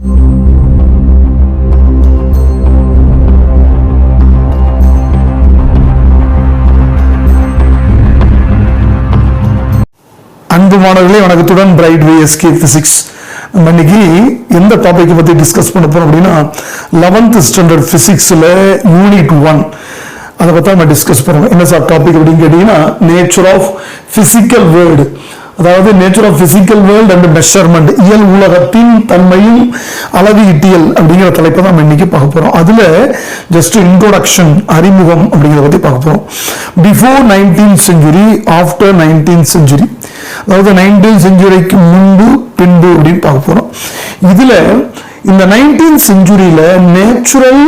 அன்பு மாணவர்களே, வணக்கத்துடன் பிரைட் விஎஸ்கே பிசிக்ஸ். நம்ம இன்னைக்கு எந்த டாபிக் பத்தி டிஸ்கஸ் பண்ண போறோம் அப்படின்னா 11th ஸ்டாண்டர்ட் பிசிக்ஸ்ல UNIT-1 அதை பத்தி நம்ம டிஸ்கஸ் பண்ணோம். என்ன சார் டாபிக் அப்படின்னு கேட்டீங்கன்னா நேச்சர் ஆஃப் பிசிக்கல் வேர்ல்டு, அதாவது nature of physical world and measurement, இயல் உலகத்தின் தன்மையும் அளவீட்டியல் அப்படிங்கிற தலைப்பை தான் நம்ம இன்னைக்கு பார்க்க போறோம். அதுல ஜஸ்ட் இன்ட்ரோடக்ஷன், அறிமுகம் அப்படிங்கிறத பத்தி பார்க்க போறோம். Before 19th century, after 19th century, அதாவது 19th செஞ்சுரிக்கு முன்பு பின்பு அப்படின்னு பார்க்க போறோம். இதுல இந்த 19th செஞ்சுரியில நேச்சுரல்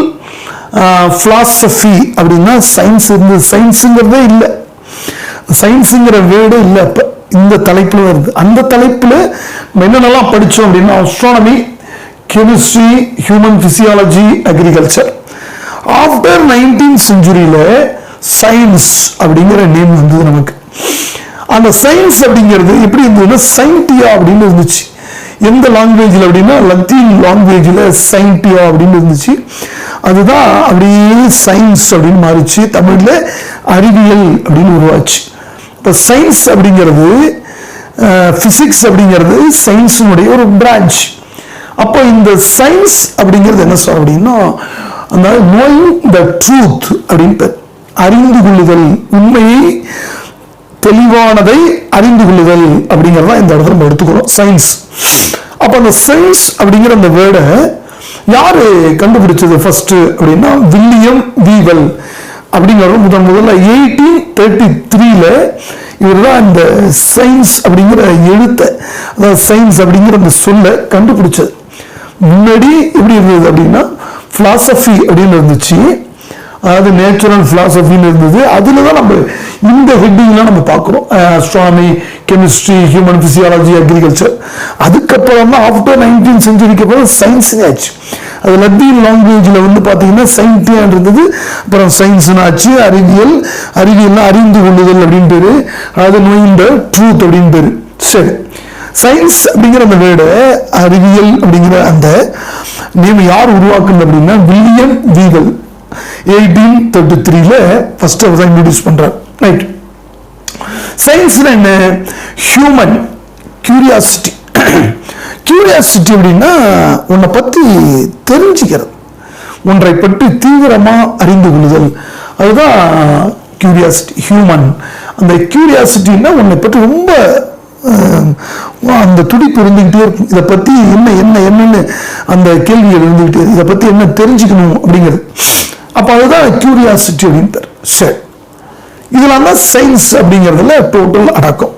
பிலாசபி அப்படின்னா சயின்ஸ் இருந்தது. சயின்ஸுங்கிறதே இல்லை, சயின்ஸுங்கிற வேர்டே இல்லை. அப்ப இந்த தலைப்புல வருது. அந்த தலைப்புல என்னென்னலாம் படிச்சோம் அப்படின்னா astronomy, chemistry, human physiology, agriculture. After 19th செஞ்சுரியில சயின்ஸ் அப்படிங்கிற நேம் வந்தது நமக்கு. அந்த சயின்ஸ் அப்படிங்கிறது எப்படி இருந்ததுன்னா சயின்டியா அப்படின்னு இருந்துச்சு. எந்த லாங்குவேஜ்ல அப்படின்னா லத்தீன் லாங்குவேஜ்ல சயின்டியா அப்படின்னு இருந்துச்சு. அதுதான் அப்படியே சயின்ஸ் அப்படின்னு மாறிச்சு. தமிழ்ல அறிவியல் அப்படின்னு உருவாச்சு. இப்போ சயின்ஸ் அப்படிங்கிறது, பிசிக்ஸ் அப்படிங்கிறது சயின்ஸுடைய ஒரு பிரான்ச். அப்போ இந்த சயின்ஸ் அப்படிங்கிறது என்ன சொல்ற அப்படின்னா அந்த நோயிங் த ட்ரூத் அப்படின்னு, அறிந்து கொள்ளுதல், உண்மையை தெளிவானதை அறிந்து கொள்ளுதல் அப்படிங்கிறதா இந்த இடத்துல நம்ம எடுத்துக்கிறோம் சயின்ஸ். அப்ப அந்த சயின்ஸ் அப்படிங்கிற அந்த வேர்டை யாரு கண்டுபிடிச்சது ஃபர்ஸ்ட் அப்படின்னா வில்லியம் வீவல் அப்படிங்கிறவர் முதல்ல 1833ல இவர் தான் இந்த சயின்ஸ் அப்படிங்கிற எழுத்தை, அதாவது சயின்ஸ் அப்படிங்கிற அந்த சொல்ல கண்டுபிடிச்சது. முன்னாடி எப்படி இருந்தது அப்படின்னா பிலாசபி அப்படின்னு இருந்துச்சு, அதாவது நேச்சுரல் பிலாசபின்னு இருந்தது. அதுல தான் நம்ம இந்த ஹெட்டிங்லாம் நம்ம பார்க்கிறோம், astronomy, chemistry, human physiology, agriculture. அதுக்கப்புறம் தான் ஆஃப்டர் 19th செஞ்சுரிக்கு அப்புறம் சயின்ஸ் ஆச்சு. அது லத்தீன் லாங்குவேஜ்ல வந்து பாத்தீங்கன்னா சயின்டியா இருந்தது, அப்புறம் சயின்ஸ் ஆச்சு. அறிவியல், அறிவியல் அறிந்து கொள்ளுதல் அப்படின்னு பேரு, அதாவது நோயிங் த ட்ரூத் அப்படின்னு பேரு. சரி, சயின்ஸ் அப்படிங்கிற அந்த வேர்டு, அறிவியல் அப்படிங்கிற அந்த நேம் யார் உருவாக்குது அப்படின்னா வில்லியம் வீவல் 1833ல ஃபர்ஸ்ட் அவர் தான் இன்ட்ரோடியூஸ் பண்றார். ரைட். சயின்ஸ்ல என்ன? Human curiosity. கியூரியாசிட்டி அப்படின்னா உன்னை பத்தி தெரிஞ்சுக்கிறது, ஒன்றை பற்றி தீவிரமா அறிந்து கொள்ளுதல், அதுதான் கியூரியாசிட்டி. ஹியூமன் அந்த கியூரியாசிட்டின்னா உன்னை பற்றி ரொம்ப அந்த துடிப்பு இருந்துகிட்டே இருக்கும். இதை பத்தி என்ன என்ன என்னன்னு அந்த கேள்விகள் இருந்துகிட்டே, இதை பத்தி என்ன தெரிஞ்சுக்கணும் அப்படிங்கிறது. அப்ப அதுதான் கியூரியாசிட்டி அப்படின்னு. சரி, இதெல்லாம் தான் சயின்ஸ் அப்படிங்கிறதுல டோட்டல் அடக்கம்.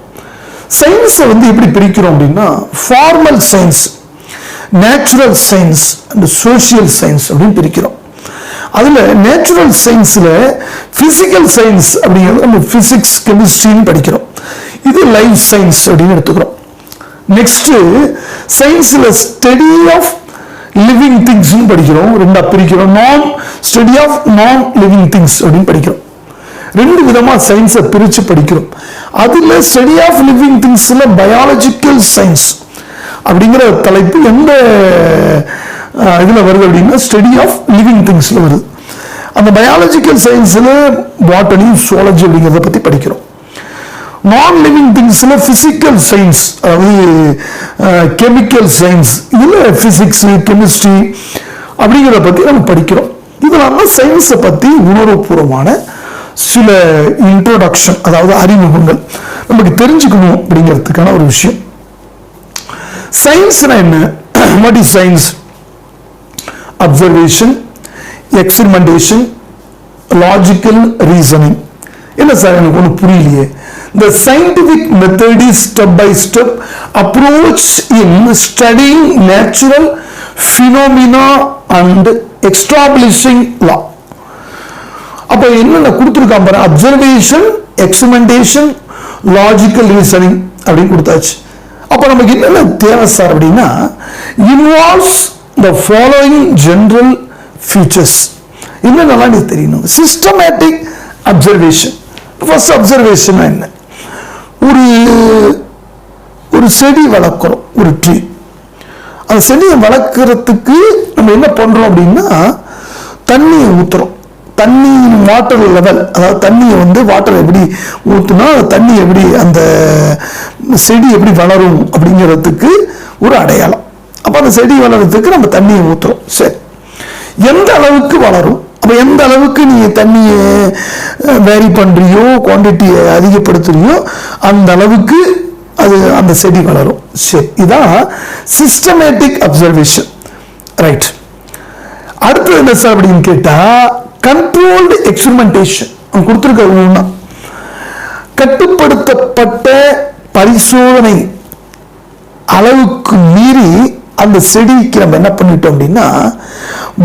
சயின்ஸை வந்து எப்படி பிரிக்கிறோம் அப்படின்னா formal science, natural science and social science அப்படின்னு பிரிக்கிறோம். அதுல நேச்சுரல் சயின்ஸ்ல பிசிக்கல் சயின்ஸ் அப்படிங்கிறது நம்ம பிசிக்ஸ், கெமிஸ்ட்ரின்னு படிக்கிறோம். இது லைஃப் சயின்ஸ் அப்படின்னு எடுத்துக்கிறோம். நெக்ஸ்ட் சயின்ஸ்ல ஸ்டடி ஆஃப் லிவிங் திங்ஸ் படிக்கிறோம், ரெண்டா பிரிக்கிறோம். நான் study of non living things அப்படின்னு படிக்கிறோம். ரெண்டு விதமா சயின்ஸை பிரிச்சு படிக்கிறோம். அதுல ஸ்டடி ஆஃப் லிவிங் திங்ஸ்ல பயாலஜிக்கல் சயின்ஸ் அப்படிங்கிற தலைப்பு எந்த இதுல வருது அப்படின்னா ஸ்டடி ஆஃப் லிவிங் திங்ஸ்ல வருது. அந்த பயாலஜிக்கல் சயின்ஸ்ல பாட்டனி, சுவாலஜி அப்படிங்கிறத பத்தி படிக்கிறோம். நான் லிவிங் திங்ஸ்ல பிசிக்கல் சயின்ஸ், அதாவது கெமிக்கல் சயின்ஸ், இதுல பிசிக்ஸ், கெமிஸ்ட்ரி அப்படிங்கிறத பத்தி நம்ம படிக்கிறோம். இதெல்லாம் சயின்ஸை பத்தி உணர்வுபூர்வமான சில இன்ட்ரோடக்ஷன், அதாவது அறிமுகங்கள் நமக்கு தெரிஞ்சுக்கணும் அப்படிங்கிறதுக்கான ஒரு விஷயம். சயின்ஸ்னா என்ன? What is science? Observation, experimentation, logical reasoning. என்ன சார் எனக்கு ஒன்றும் புரியலையே. The scientific method is step-by-step approach in studying natural phenomena and establishing law. அப்ப என்ன கொடுத்திருக்கான் பாரு, அப்சர்வேஷன், எக்ஸ்பெரிமெண்டேஷன், லாஜிக்கல் ரீசனிங் அப்படின்னு கொடுத்தாச்சு. அப்ப நமக்கு என்னென்ன தேவை சார் அப்படின்னா involves the following general features. என்னென்னலாம் நீ தெரியணும். Systematic observation. ஃபர்ஸ்ட் அப்சர்வேஷன் என்ன? ஒரு செடி வளர்க்கிறோம், ஒரு ட்ரீ. அந்த செடியை வளர்க்குறதுக்கு நம்ம என்ன பண்ணுறோம் அப்படின்னா தண்ணியை ஊற்றுறோம். தண்ணி வாட்டர் லெவல், அதாவது தண்ணியை வந்து வாட்டர் எப்படி ஊற்றுனா தண்ணி எப்படி அந்த செடி எப்படி வளரும் அப்படிங்கிறதுக்கு ஒரு அடையாளம். அப்போ அந்த செடி வளர்கிறதுக்கு நம்ம தண்ணியை ஊற்றுறோம். சரி, எந்த அளவுக்கு வளரும்? அப்போ எந்த அளவுக்கு நீ தண்ணியை வேரி பண்ணுறியோ, குவான்டிட்டியை அதிகப்படுத்துறியோ அந்த அளவுக்கு அது அந்த செடி வளரும். சரி, இதான் சிஸ்டமேட்டிக் அப்சர்வேஷன். ரைட். அடுத்தது என்ன சார் அப்படின்னு கேட்டா கண்ட்ரோல்டு எக்ஸ்பெரிமெண்டேஷன். கொடுத்துருக்க ஒண்ணா கட்டுப்படுத்தப்பட்ட பரிசோதனை அளவுக்கு மீறி அந்த செடிக்கு நம்ம என்ன பண்ணிட்டோம் அப்படின்னா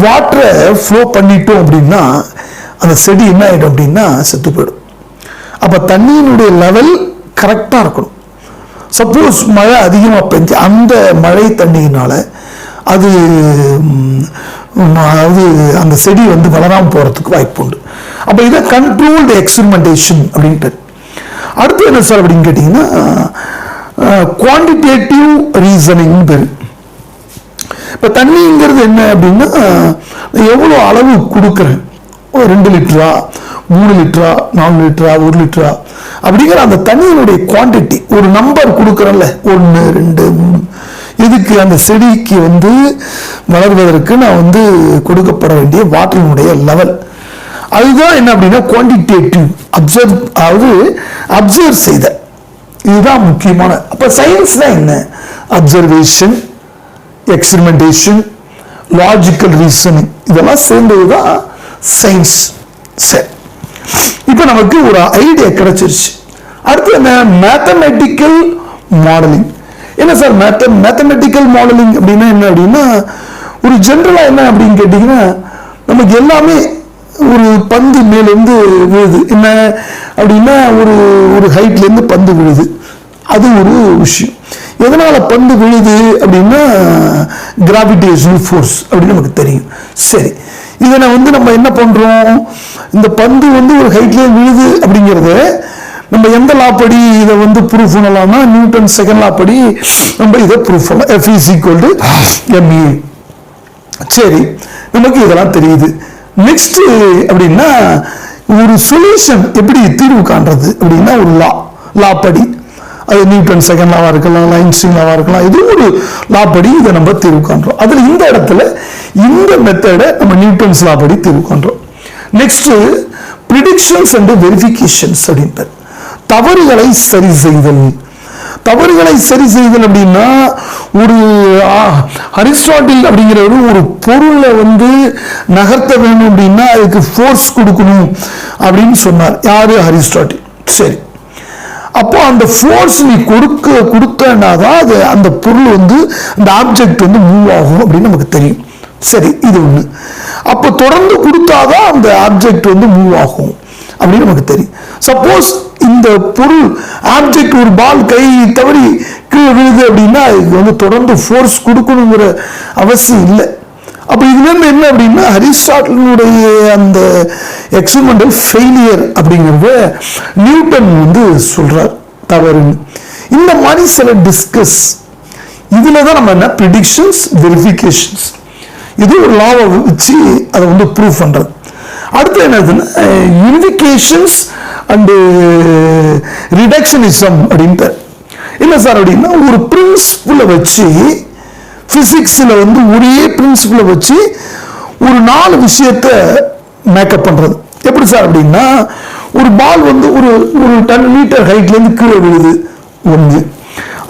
வாட்டரை ஃப்ளோ பண்ணிட்டோம் அப்படின்னா அந்த செடி என்ன ஆயிடும் அப்படின்னா செத்து போயிடும். அப்ப தண்ணியினுடைய லெவல் கரெக்டா இருக்கணும். சப்போஸ் மழை அதிகமாக பெஞ்சு அந்த மழை தண்ணியினால அது அதாவது அந்த செடி வந்து வளராமல் போறதுக்கு வாய்ப்பு உண்டு. அப்போ இதை கண்ட்ரோல்டு எக்ஸ்பெரிமெண்டேஷன் அப்படின்ட்டு. அடுத்து என்ன சார் அப்படின்னு கேட்டீங்கன்னா குவான்டிடேட்டிவ் ரீசனிங் பேரு. இப்போ தண்ணிங்கிறது என்ன அப்படின்னா எவ்வளோ அளவு கொடுக்குறேன், 2 லிட்டரா 3 லிட்டரா 4 லிட்டரா 1 லிட்டரா அப்படிங்கிற அந்த தண்ணியினுடைய குவான்டிட்டி ஒரு நம்பர் கொடுக்குறேன்ல 1 2 3 இதுக்கு அந்த செடிக்கு வந்து வளர்வதற்கு நான் வந்து கொடுக்கப்பட வேண்டிய வாட்டரினுடைய லெவல் அதுதான் என்ன அப்படின்னா குவான்டிடேட்டிவ் அப்சர்வ், அதாவது அப்சர்வ் செய்த. இதுதான் முக்கியமான. அப்ப சயின்ஸ்னா என்ன? அப்சர்வேஷன், எக்ஸ்பெரிமெண்டேஷன், லாஜிக்கல் ரீசனிங் இதெல்லாம் சேர்ந்ததுதான் சயின்ஸ். சரி, இப்ப நமக்கு ஒரு ஐடியா கிடைச்சிருச்சு. அடுத்து என்ன? Mathematical modelling. என்ன சார் மேத்தமெட்டிக்கல் மாடலிங் அப்படின்னா என்ன அப்படின்னா ஒரு ஜென்ரலா என்ன அப்படின்னு கேட்டீங்கன்னா நமக்கு எல்லாமே ஒரு பந்து மேலிருந்து விழுது. என்ன அப்படின்னா ஒரு ஒரு ஹைட்ல இருந்து பந்து விழுது, அது ஒரு விஷயம். எதனால பந்து விழுது அப்படின்னா கிராவிடேஷனல் ஃபோர்ஸ் அப்படின்னு நமக்கு தெரியும். சரி, இதை வந்து நம்ம என்ன பண்றோம், இந்த பந்து வந்து ஒரு ஹைட்ல விழுது அப்படிங்கிறத நம்ம எந்த லா படி இதை வந்து ப்ரூஃப் பண்ணலாம்னா நியூட்டன் செகண்ட் லா படி நம்ம இதை ப்ரூஃப் பண்ணலாம். F = ma. சரி, நமக்கு இதெல்லாம் தெரியுது. நெக்ஸ்ட் அப்படின்னா ஒரு சொல்யூஷன் எப்படி தீர்வு காண்றது அப்படின்னா ஒரு லா படி, அது நியூட்டன் செகண்ட் லாவா இருக்கலாம், ஐன்ஸ்டீன் லாவா இருக்கலாம், இது ஒரு லா படி இதை நம்ம தீர்வு காண்றோம். அதுல இந்த இடத்துல இந்த மெத்தடை நம்ம நியூட்டன்ஸ் லா படி தீர்வு காண்றோம். நெக்ஸ்ட் ப்ரிடிக்ஷன்ஸ் அண்ட் வெரிஃபிகேஷன்ஸ் அப்படின்ட்டு தவறுகளை சரி செய்தல். தவறுகளை சரி செய்தல் அப்படின்னா ஒரு அரிஸ்டாட்டில் அப்படிங்கிறவரு ஒரு பொருளை வந்து நகர்த்த வேணும் அப்படின்னா அதுக்கு ஃபோர்ஸ் கொடுக்கணும் அப்படின்னு சொன்னார். யாரு? அரிஸ்டாட்டில். சரி, அப்போ அந்த ஃபோர்ஸ் நீ கொடுத்தனாதான் அது அந்த பொருள் வந்து அந்த ஆப்ஜெக்ட் வந்து மூவ் ஆகும் அப்படின்னு நமக்கு தெரியும். சரி, இது ஒண்ணு. அப்போ தொடர்ந்து கொடுத்தாதான் அந்த ஆப்ஜெக்ட் வந்து மூவ் ஆகும் அப்படின்னு நமக்கு தெரியும். சப்போஸ் இந்த பொருள் ஆப்ஜெக்ட் ஒரு பால் கை தவறி கீழே விழுது அப்படின்னா இதுக்கு வந்து தொடர்ந்து ஃபோர்ஸ் கொடுக்கணுங்கிற அவசியம் இல்லை. அப்ப இதுல இருந்து என்ன அப்படின்னா அரிஸ்டாட்டிலுடைய அந்த எக்ஸ்பெரிமெண்டல் ஃபெயிலியர் அப்படிங்கிறத நியூட்டன் வந்து சொல்றார் தவறுன்னு. இந்த மாதிரி சில டிஸ்கஸ் இதுலதான் நம்ம என்ன ப்ரிடிக்ஷன்ஸ், வெரிஃபிகேஷன்ஸ், இது ஒரு லாவை வச்சு அதை வந்து ப்ரூவ் பண்றது. அடுத்து என்னதுன்னா யூனிஃபிகேஷன்ஸ் அண்ட் ரிடக்ஷனிசம் அப்படின்ட்டு. என்ன சார் அப்படின்னா ஒரு பிரின்சிபிளை வச்சு பிசிக்ஸ்ல வந்து ஒரே பிரின்சிபிளை வச்சு ஒரு 4 விஷயத்தை மேக்கப் பண்றது. எப்படி சார் அப்படின்னா ஒரு பால் வந்து ஒரு 10 மீட்டர் ஹைட்ல இருந்து கீழே விழுது ஒண்ணு.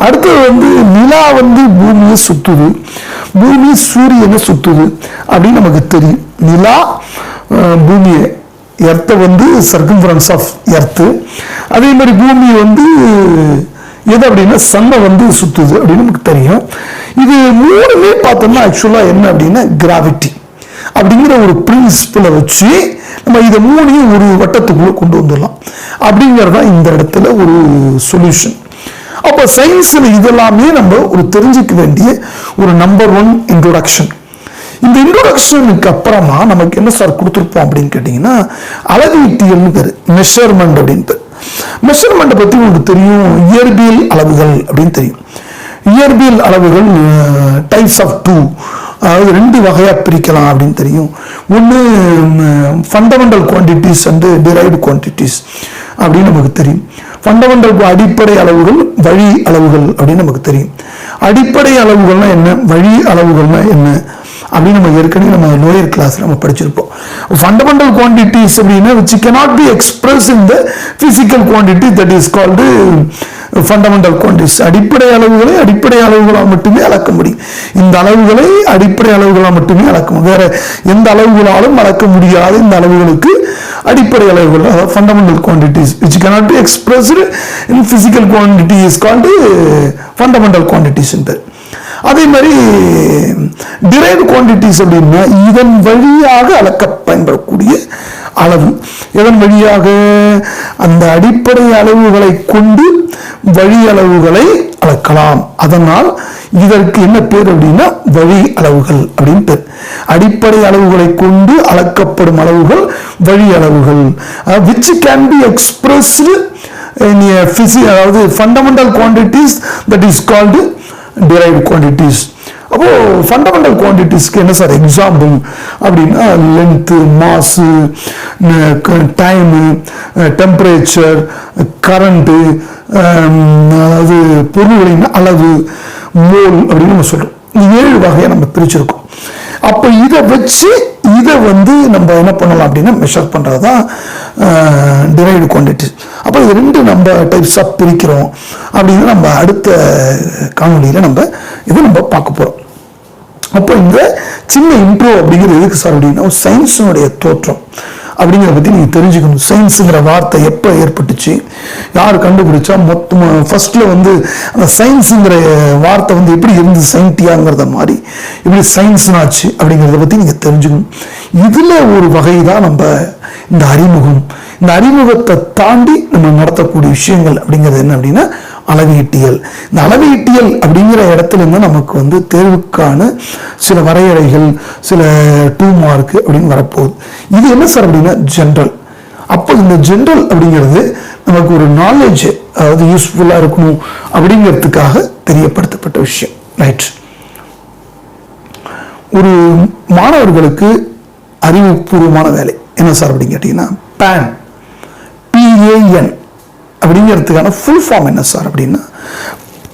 அடுத்தது வந்து நிலா வந்து பூமியை சுத்துது, பூமி சூரியனை சுத்துது அப்படின்னு நமக்கு தெரியும். நிலா பூமியை எர்த்தை வந்து சர்க்கம்ஃபரன்ஸ் ஆஃப் எர்த்து, அதே மாதிரி பூமி வந்து எது அப்படின்னா சன்னை வந்து சுத்துது அப்படின்னு நமக்கு தெரியும். இது 3மே பார்த்தோம்னா ஆக்சுவலா என்ன அப்படின்னா கிராவிட்டி அப்படிங்கிற ஒரு பிரின்சிபிளை வச்சு நம்ம இதை 3ஐயும் ஒரு வட்டத்துக்குள்ள கொண்டு வந்துடலாம் அப்படிங்கிறதான் இந்த இடத்துல ஒரு சொல்யூஷன். அப்ப சயின்ஸ்ல இதெல்லாமே நம்ம ஒரு தெரிஞ்சுக்க வேண்டிய ஒரு நம்பர் 1 இன்ட்ரோடக்ஷன். இந்த இன்ட்ரோடக்ஷனுக்கு அப்புறமா நமக்கு என்ன சார் கொடுத்துருப்போம் அப்படின்னு கேட்டீங்கன்னா அளவீட்டியல்னு பேரு, மெஷர்மெண்ட் அப்படின்ட்டு. மெஷர்மெண்ட் பத்தி உங்களுக்கு தெரியும், இயற்பியல் அளவுகள் அப்படின்னு தெரியும். இயற்பியல் அளவுகள் டைப்ஸ் ஆஃப் டூ, அதாவது ரெண்டு வகையாக பிரிக்கலாம் அப்படின்னு தெரியும். ஒன்று fundamental quantities and derived quantities அப்படின்னு நமக்கு தெரியும். ஃபண்டமெண்டல் அடிப்படை அளவுகள், வழி அளவுகள் அப்படின்னு நமக்கு தெரியும். அடிப்படை அளவுகள்னா என்ன, வழி அளவுகள்னா என்ன அப்படின்னு நம்ம ஏற்கனவே நம்ம லோயர் கிளாஸ்ல நம்ம படிச்சிருப்போம். ஃபண்டமெண்டல் குவான்டிட்டிஸ் அப்படின்னா which cannot be expressed in the physical quantity, that is called fundamental quantities. அடிப்படை அளவுகளை அடிப்படை அளவுகளால் மட்டுமே அளக்க முடியும். இந்த அளவுகளை அடிப்படை அளவுகளால் மட்டுமே அளக்க முடியும். வேற எந்த அளவுகளாலும் அளக்க முடியாத இந்த அளவுகளுக்கு அடிப்படை அளவுகள், அதாவது fundamental quantities which cannot be expressed in physical quantity is called fundamental quantities. அதே மாதிரி டிரைவ்டு குவான்டிட்டிஸ் அப்படின்னா இதன் வழியாக அளக்க பயன்படக்கூடிய அளவு. இதன் வழியாக அந்த அடிப்படை அளவுகளை கொண்டு வழி அளவுகளை அளக்கலாம். அதனால் இதற்கு என்ன பேர் அப்படின்னா வழி அளவுகள் அப்படின்னு பேர். அடிப்படை அளவுகளை கொண்டு அளக்கப்படும் அளவுகள் வழி அளவுகள். which can be expressed in a அதாவது fundamental quantities, that is called derived quantities. அப்போ ஃபண்டமெண்டல் குவான்டிட்டிஸ்க்கு என்ன சார் எக்ஸாம்பிள் அப்படின்னா லென்த்து, மாசு, டைமு, டெம்பரேச்சர், கரண்ட்டு, அதாவது பொருள்களின் அளவு, மோல் அப்படின்னு நம்ம சொல்றோம். 7 வகையை நம்ம பிரிச்சிருக்கோம். அப்போ இதை வச்சு இதை நம்ம என்ன பண்ணலாம் அப்படின்னா மெஷர் பண்றது தான் டிரைவ்டு குவான்டிட்டிஸ். அப்போ இது ரெண்டு நம்ம டைப்ஸாக பிரிக்கிறோம் அப்படின்னு நம்ம அடுத்த காணொலியில் நம்ம பார்க்க போகிறோம். அப்போ இந்த சின்ன இன்ட்ரோ அப்படிங்கிறது எதுக்கு சார் அப்படின்னா சயின்ஸினுடைய தோற்றம் அப்படிங்கிறத பற்றி நீங்கள் தெரிஞ்சுக்கணும். சயின்ஸுங்கிற வார்த்தை எப்போ ஏற்பட்டுச்சு, யார் கண்டுபிடிச்சா, மொத்தமாக ஃபர்ஸ்ட்ல அந்த சயின்ஸுங்கிற வார்த்தை எப்படி இருந்து சயின்டியாங்கிறத மாதிரி எப்படி சயின்ஸ்னாச்சு அப்படிங்கிறத பற்றி நீங்கள் தெரிஞ்சுக்கணும். இதில் ஒரு வகை தான் நம்ம இந்த அறிமுகம். இந்த அறிமுகத்தை தாண்டி நம்ம நடத்தக்கூடிய விஷயங்கள் அப்படிங்கிறது என்ன அப்படின்னா அளவீட்டியல். இந்த அளவீட்டியல் அப்படிங்கிற இடத்துல இருந்து நமக்கு தேர்வுக்கான சில வரையறைகள், சில 2 மார்க் அப்படின்னு வரப்போகுது. இது என்ன சார் அப்படின்னா ஜென்ரல். அப்போ இந்த ஜென்ரல் அப்படிங்கிறது நமக்கு ஒரு நாலேஜ், அதாவது யூஸ்ஃபுல்லா இருக்கணும் அப்படிங்கிறதுக்காக தெரியப்படுத்தப்பட்ட விஷயம். ரைட். ஒரு மாணவர்களுக்கு அறிவுபூர்வமான வேலை என்ன சார் அப்படின்னு கேட்டீங்கன்னா PAN, PAN அப்படிங்கிறதுக்கான ஃபுல் ஃபார்ம் என்ன சார் அப்படின்னா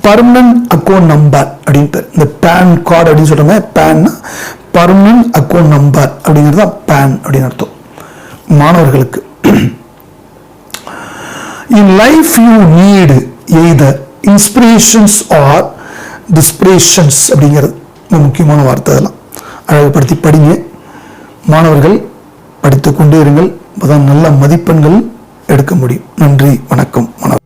பர்மனன்ட் அக்கௌண்ட் நம்பர் அப்படின்னு பேர். இந்த பேன் கார்டு அப்படின்னு சொல்றாங்க. பேன்னா பர்மனன்ட் அக்கௌண்ட் நம்பர் அப்படிங்கிறது தான் பேன் அப்படின்னு அர்த்தம் மாணவர்களுக்கு. In life you need either inspirations or desperations அப்படிங்கிறது முக்கியமான வார்த்தை. அதெல்லாம் அழகுபடுத்தி படிங்க மாணவர்கள், படித்துக் கொண்டே இருங்கள். அப்பதான் நல்ல மதிப்பெண்கள் எடுக்க முடியும். நன்றி, வணக்கம் மாணவர்கள்.